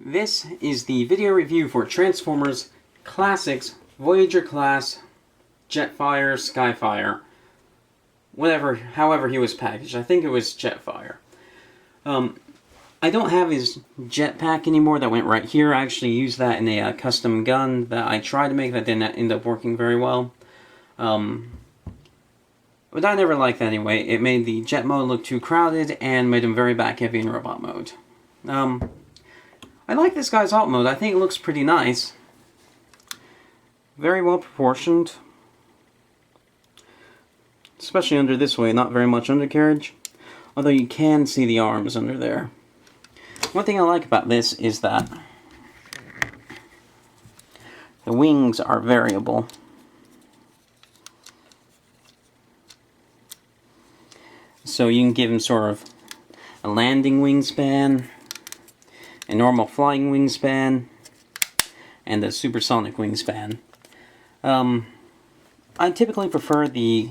This is the video review for Transformers Classics Voyager class Jetfire Skyfire. However he was packaged. I think it was Jetfire. I don't have his jetpack anymore that went right here. I actually used that in a custom gun that I tried to make that didn't end up working very well. But I never liked that anyway. It made the jet mode look too crowded and made him very back heavy in robot mode. I like this guy's alt mode. I think it looks pretty nice. Very well proportioned. Especially under this way, not very much undercarriage. Although you can see the arms under there. One thing I like about this is that the wings are variable. So you can give him sort of a landing wingspan, a normal flying wingspan, and a supersonic wingspan. I typically prefer the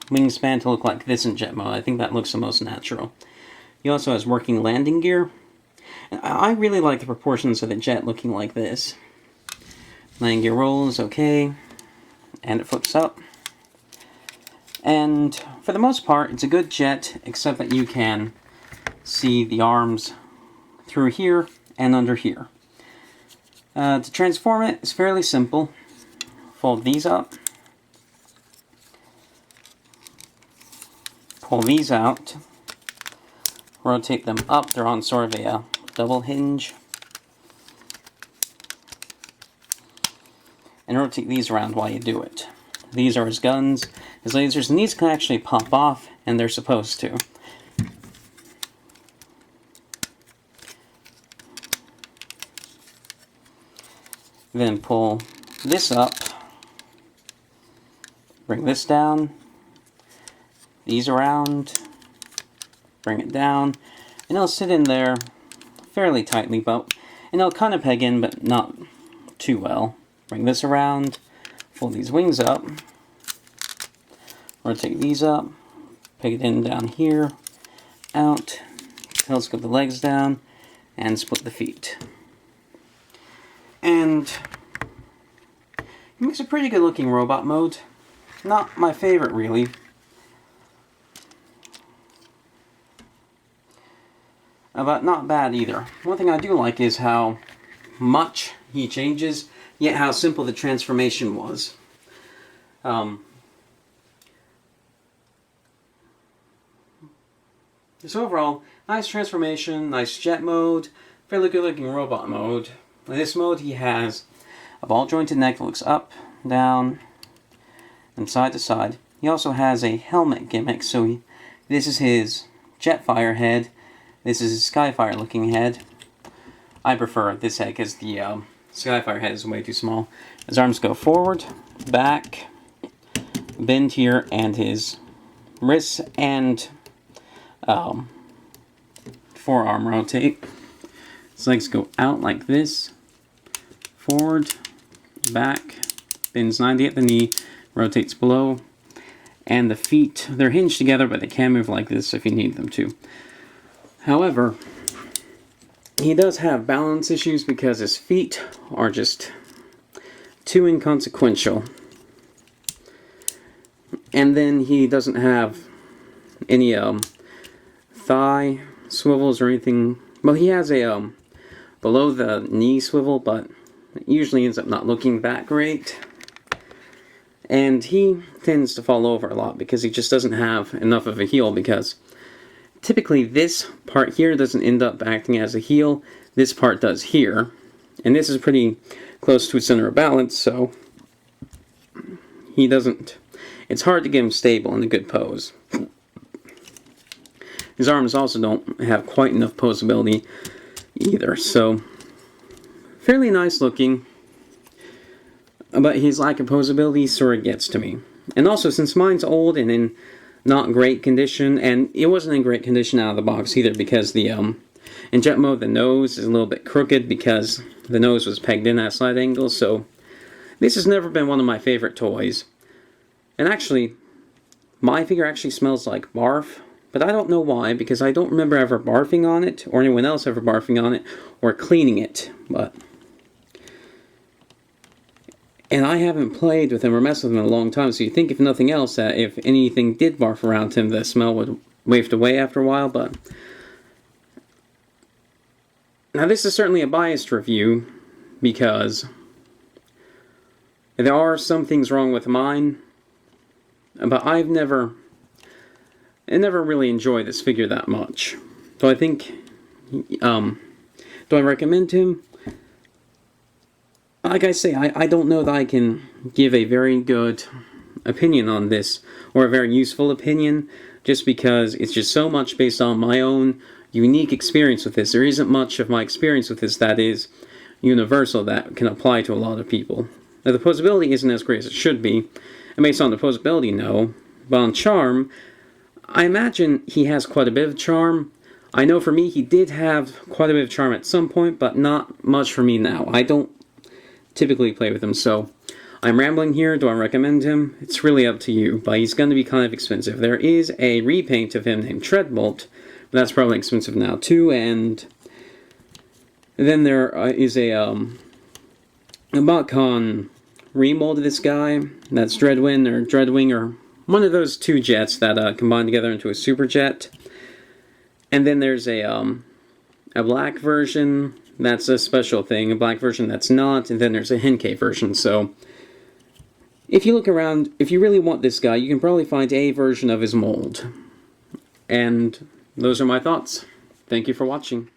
wingspan to look like this in jet mode. I think that looks the most natural. He also has working landing gear. I really like the proportions of the jet looking like this. Landing gear roll is okay, and it flips up. And for the most part, it's a good jet, except that you can see the arms through here and under here. To transform it, it's fairly simple. Fold these up. Pull these out. Rotate them up. They're on sort of a double hinge. And rotate these around while you do it. These are his guns, his lasers, and these can actually pop off, and they're supposed to. Then pull this up, bring this down, these around, bring it down, and it'll sit in there fairly tightly, and it'll kind of peg in, but not too well. Bring this around, fold these wings up, rotate these up, peg it in down here, out, telescope the legs down, and split the feet. And he makes a pretty good looking robot mode. Not my favorite really. But not bad either. One thing I do like is how much he changes, yet how simple the transformation was. So overall, nice transformation, nice jet mode, fairly good looking robot mode. In this mode he has a ball jointed neck that looks up, down, and side to side. He also has a helmet gimmick, so this is his Jetfire head, this is his Skyfire looking head. I prefer this head because the Skyfire head is way too small. His arms go forward, back, bend here, and his wrists and forearm rotate. His legs go out like this, forward, back, bends 90 at the knee, rotates below, and the feet, they're hinged together, but they can move like this if you need them to. However, he does have balance issues because his feet are just too inconsequential. And then he doesn't have any thigh swivels or anything. Well, he has a below the knee swivel, but it usually ends up not looking that great. And he tends to fall over a lot because he just doesn't have enough of a heel, because typically this part here doesn't end up acting as a heel. This part does here. And this is pretty close to his center of balance, so he doesn't... It's hard to get him stable in a good pose. His arms also don't have quite enough posability either, so fairly nice looking, but his lack of posability sort of gets to me. And also, since mine's old and in not great condition, and it wasn't in great condition out of the box either, because the in jet mode the nose is a little bit crooked because the nose was pegged in at a slight angle, so this has never been one of my favorite toys. And actually, my figure actually smells like barf but I don't know why, because I don't remember ever barfing on it, or anyone else ever barfing on it, or cleaning it, but... And I haven't played with him or messed with him in a long time, so you'd think, if nothing else, that if anything did barf around him, the smell would waft away after a while, but... Now, this is certainly a biased review, because there are some things wrong with mine, but I never really enjoyed this figure that much. So I think, do I recommend him? Like I say, I don't know that I can give a very good opinion on this, or a very useful opinion, just because it's just so much based on my own unique experience with this. There isn't much of my experience with this that is universal, that can apply to a lot of people. Now, the posability isn't as great as it should be, and based on the posability, no, but on charm, I imagine he has quite a bit of charm. I know for me, he did have quite a bit of charm at some point, but not much for me now. I don't typically play with him, so I'm rambling here. Do I recommend him? It's really up to you, but he's going to be kind of expensive. There is a repaint of him named Treadbolt, but that's probably expensive now too, and then there is a BotCon remold of this guy. That's Dreadwing, or one of those two jets that combine together into a super jet. And then there's a black version. That's a special thing. A black version that's not. And then there's a Henkei version. So if you look around, if you really want this guy, you can probably find a version of his mold. And those are my thoughts. Thank you for watching.